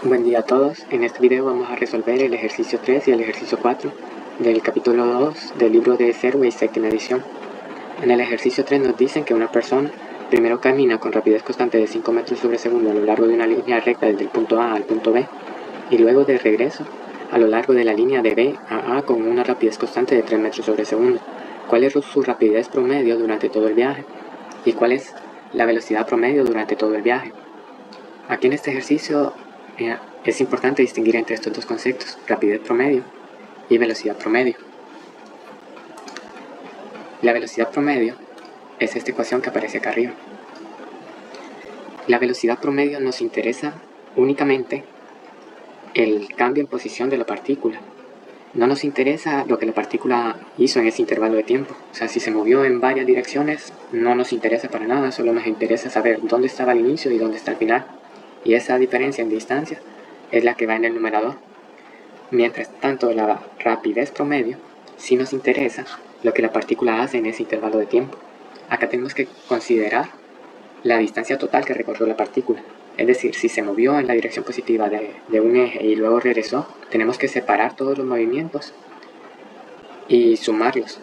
Buen día a todos. En este video vamos a resolver el ejercicio 3 y el ejercicio 4 del capítulo 2 del libro de Serway, séptima edición. En el ejercicio 3 nos dicen que una persona primero camina con rapidez constante de 5 metros sobre segundo a lo largo de una línea recta desde el punto A al punto B y luego de regreso a lo largo de la línea de B a A con una rapidez constante de 3 metros sobre segundo. ¿Cuál es su rapidez promedio durante todo el viaje? ¿Y cuál es la velocidad promedio durante todo el viaje? Aquí en este ejercicio es importante distinguir entre estos dos conceptos, rapidez promedio y velocidad promedio. La velocidad promedio es esta ecuación que aparece acá arriba. La velocidad promedio nos interesa únicamente el cambio en posición de la partícula. No nos interesa lo que la partícula hizo en ese intervalo de tiempo. O sea, si se movió en varias direcciones, no nos interesa para nada, solo nos interesa saber dónde estaba el inicio y dónde está el final. Y esa diferencia en distancia es la que va en el numerador. Mientras tanto, la rapidez promedio sí nos interesa lo que la partícula hace en ese intervalo de tiempo. Acá tenemos que considerar la distancia total que recorrió la partícula. Es decir, si se movió en la dirección positiva de un eje y luego regresó, tenemos que separar todos los movimientos y sumarlos.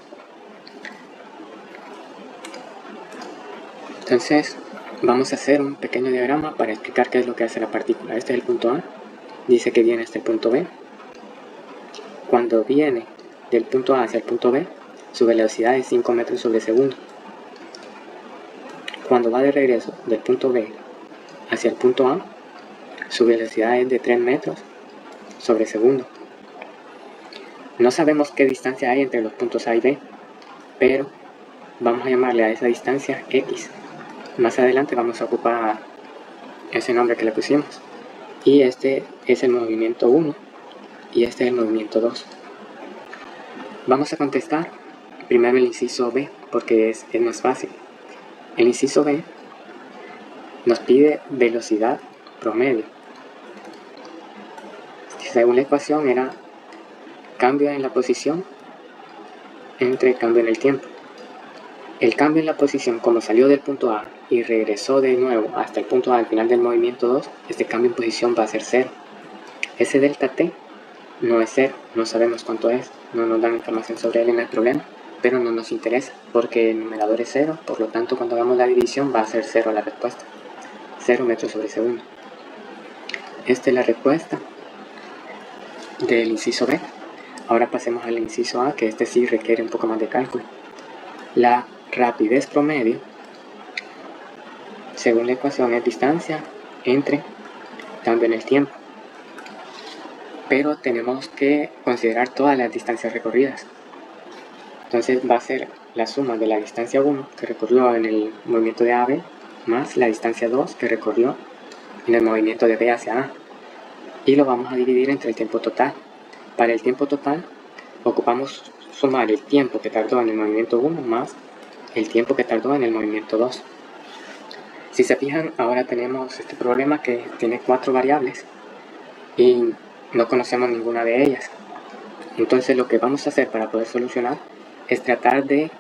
Entonces, vamos a hacer un pequeño diagrama para explicar qué es lo que hace la partícula. Este es el punto A, dice que viene hasta el punto B. Cuando viene del punto A hacia el punto B, su velocidad es 5 metros sobre segundo. Cuando va de regreso del punto B hacia el punto A, su velocidad es de 3 metros sobre segundo. No sabemos qué distancia hay entre los puntos A y B, pero vamos a llamarle a esa distancia X. Más adelante vamos a ocupar ese nombre que le pusimos. Y este es el movimiento 1 y este es el movimiento 2. Vamos a contestar primero el inciso B porque es más fácil. El inciso B nos pide velocidad promedio. Según la ecuación era cambio en la posición entre cambio en el tiempo. El cambio en la posición, como salió del punto A y regresó de nuevo hasta el punto A al final del movimiento 2, este cambio en posición va a ser 0. Ese delta T no es 0, no sabemos cuánto es, no nos dan información sobre él en el problema, pero no nos interesa porque el numerador es 0, por lo tanto cuando hagamos la división va a ser 0 la respuesta, 0 metros sobre segundo. Esta es la respuesta del inciso B. Ahora pasemos al inciso A, que este sí requiere un poco más de cálculo. La rapidez promedio, según la ecuación, es distancia entre cambio en el tiempo. Pero tenemos que considerar todas las distancias recorridas. Entonces va a ser la suma de la distancia 1 que recorrió en el movimiento de A a B más la distancia 2 que recorrió en el movimiento de B hacia A. Y lo vamos a dividir entre el tiempo total. Para el tiempo total ocupamos sumar el tiempo que tardó en el movimiento 1 más el tiempo que tardó en el movimiento 2. Si se fijan, ahora tenemos este problema que tiene 4 variables y no conocemos ninguna de ellas. Entonces lo que vamos a hacer para poder solucionar es tratar de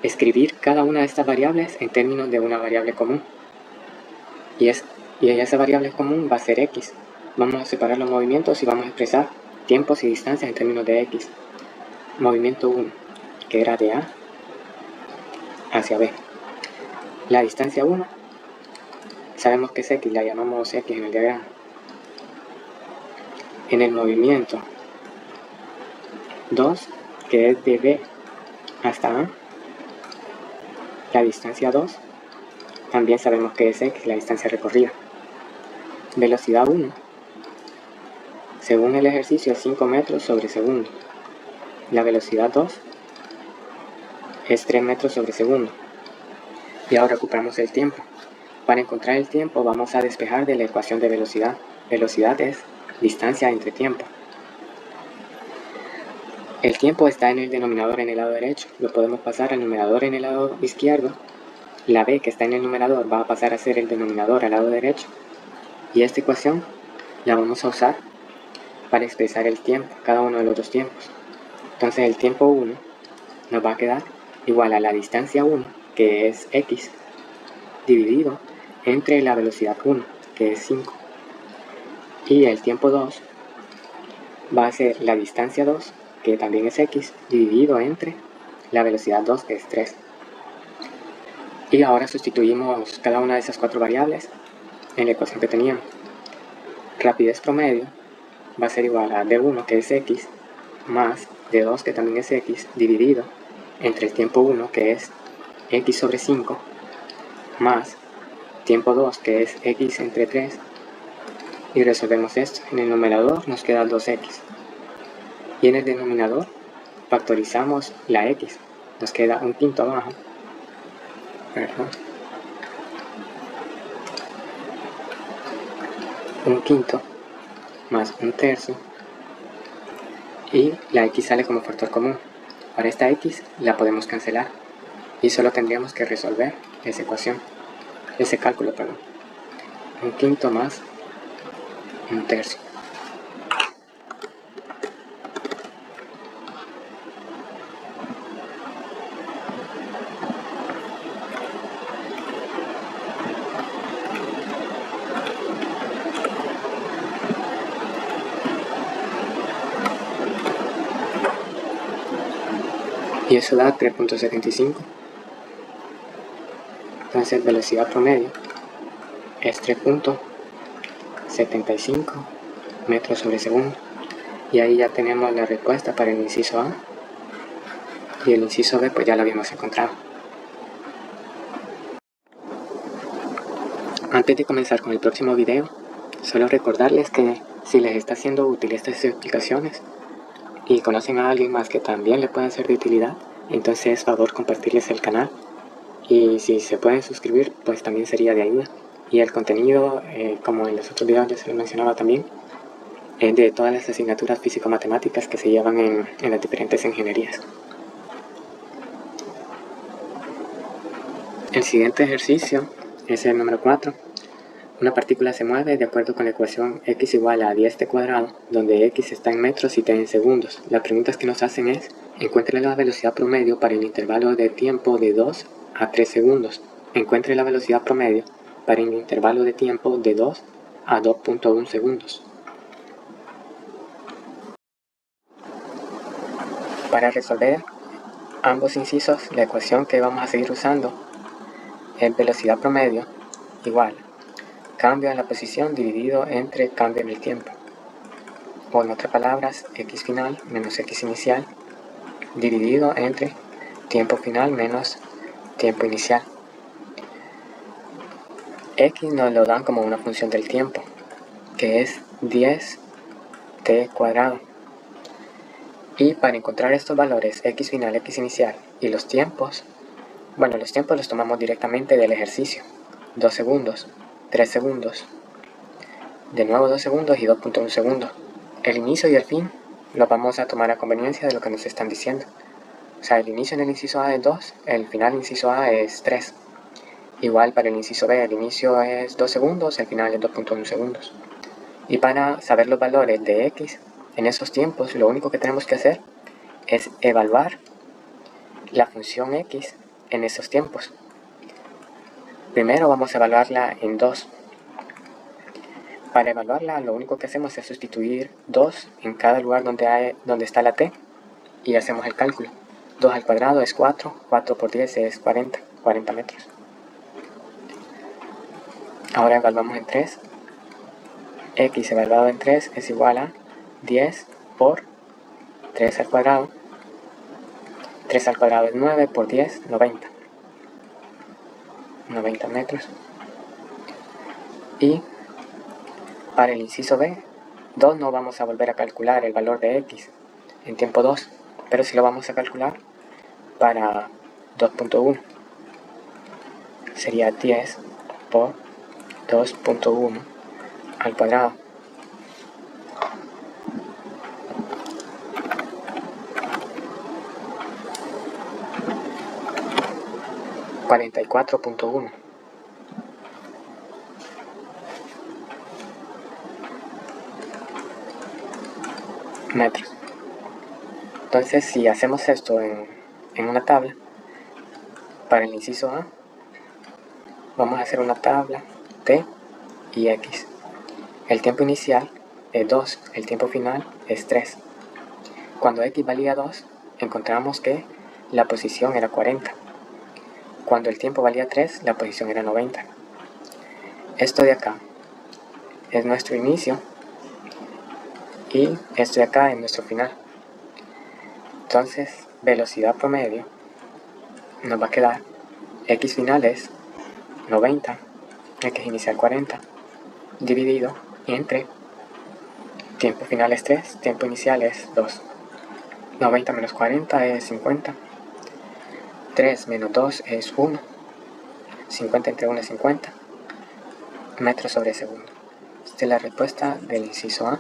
escribir cada una de estas variables en términos de una variable común. Y esa variable común va a ser X. Vamos a separar los movimientos y vamos a expresar tiempos y distancias en términos de X. Movimiento 1, que era de A hacia B. La distancia 1, sabemos que es X, la llamamos X en el diagrama. En el movimiento 2, que es de B hasta A, la distancia 2, también sabemos que es X, la distancia recorrida. Velocidad 1, según el ejercicio, es 5 metros sobre segundo. La velocidad 2 es 3 metros sobre segundo. Y ahora ocupamos el tiempo. Para encontrar el tiempo vamos a despejar de la ecuación de velocidad. Velocidad es distancia entre tiempo. El tiempo está en el denominador en el lado derecho. Lo podemos pasar al numerador en el lado izquierdo. La b que está en el numerador va a pasar a ser el denominador al lado derecho. Y esta ecuación la vamos a usar para expresar el tiempo, cada uno de los dos tiempos. Entonces el tiempo 1 nos va a quedar igual a la distancia 1, que es X, dividido entre la velocidad 1, que es 5. Y el tiempo 2 va a ser la distancia 2, que también es x, dividido entre la velocidad 2, que es 3. Y ahora sustituimos cada una de esas 4 variables en la ecuación que teníamos. Rapidez promedio va a ser igual a d1, que es x, más d2, que también es x, dividido entre el tiempo 1, que es x sobre 5, más tiempo 2, que es x entre 3, y resolvemos esto. En el numerador nos queda 2x, y en el denominador factorizamos la x, nos queda un quinto abajo, un quinto más un tercio, y la x sale como factor común. Ahora esta x la podemos cancelar y solo tendríamos que resolver esa ecuación, ese cálculo, perdón. Un quinto más un tercio. Y eso da 3.75. Entonces velocidad promedio es 3.75 metros sobre segundo. Y ahí ya tenemos la respuesta para el inciso A. Y el inciso B pues ya lo habíamos encontrado. Antes de comenzar con el próximo video, solo recordarles que si les está siendo útil estas explicaciones y conocen a alguien más que también le puedan ser de utilidad, entonces favor compartirles el canal, y si se pueden suscribir pues también sería de ayuda. Y el contenido, como en los otros videos ya se lo mencionaba también, es de todas las asignaturas físico-matemáticas que se llevan en las diferentes ingenierías. El siguiente ejercicio es el número 4. Una partícula se mueve de acuerdo con la ecuación x igual a 10t cuadrado, donde x está en metros y t en segundos. Las preguntas que nos hacen es: encuentre la velocidad promedio para el intervalo de tiempo de 2 a 3 segundos. Encuentre la velocidad promedio para el intervalo de tiempo de 2 a 2.1 segundos. Para resolver ambos incisos, la ecuación que vamos a seguir usando es velocidad promedio igual cambio en la posición dividido entre cambio en el tiempo. O en otras palabras, x final menos x inicial dividido entre tiempo final menos tiempo inicial. X nos lo dan como una función del tiempo, que es 10t cuadrado. Y para encontrar estos valores, x final, x inicial y los tiempos, bueno, los tiempos los tomamos directamente del ejercicio. 2 segundos, 3 segundos, de nuevo 2 segundos y 2.1 segundos. El inicio y el fin los vamos a tomar a conveniencia de lo que nos están diciendo. O sea, el inicio en el inciso A es 2, el final en el inciso A es 3. Igual para el inciso B, el inicio es 2 segundos, el final es 2.1 segundos. Y para saber los valores de x en esos tiempos, lo único que tenemos que hacer es evaluar la función x en esos tiempos. Primero vamos a evaluarla en 2. Para evaluarla, lo único que hacemos es sustituir 2 en cada lugar donde está la t y hacemos el cálculo. 2 al cuadrado es 4, 4 por 10 es 40 metros. Ahora evaluamos en 3. X evaluado en 3 es igual a 10 por 3 al cuadrado. 3 al cuadrado es 9 por 10, 90. 90 metros. Y para el inciso B, 2 no vamos a volver a calcular el valor de x en tiempo 2, pero sí lo vamos a calcular para 2.1. Sería 10 por 2.1 al cuadrado. $44.1. metros. Entonces, si hacemos esto en una tabla, para el inciso A, vamos a hacer una tabla t y x. El tiempo inicial es 2, el tiempo final es 3. Cuando x valía 2, encontramos que la posición era 40. Cuando el tiempo valía 3, la posición era 90. Esto de acá es nuestro inicio y esto de acá es nuestro final. Entonces, velocidad promedio nos va a quedar x final es 90, x inicial 40, dividido entre tiempo final es 3, tiempo inicial es 2. 90 menos 40 es 50. 3 menos 2 es 1. 50 entre 1 es 50 metros sobre segundo. Esta es la respuesta del inciso A.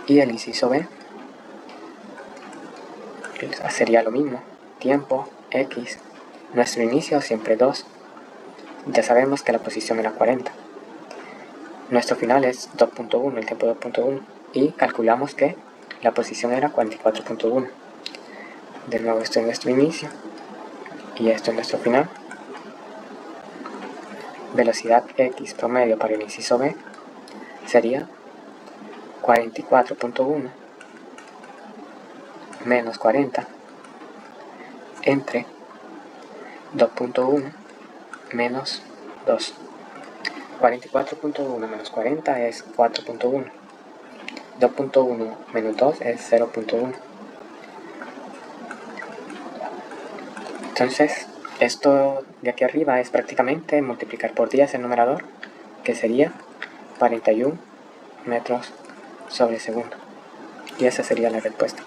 Y el inciso B sería lo mismo. Tiempo, x. Nuestro inicio siempre 2. Ya sabemos que la posición era 40. Nuestro final es 2.1, el tiempo 2.1. Y calculamos que la posición era 44.1. De nuevo, esto es nuestro inicio. Y esto es nuestro final. Velocidad x promedio para el inciso B sería 44.1 menos 40 entre 2.1 menos 2. 44.1 menos 40 es 4.1. 2.1 menos 2 es 0.1. Entonces, esto de aquí arriba es prácticamente multiplicar por 10 el numerador, que sería 41 metros sobre segundo. Y esa sería la respuesta.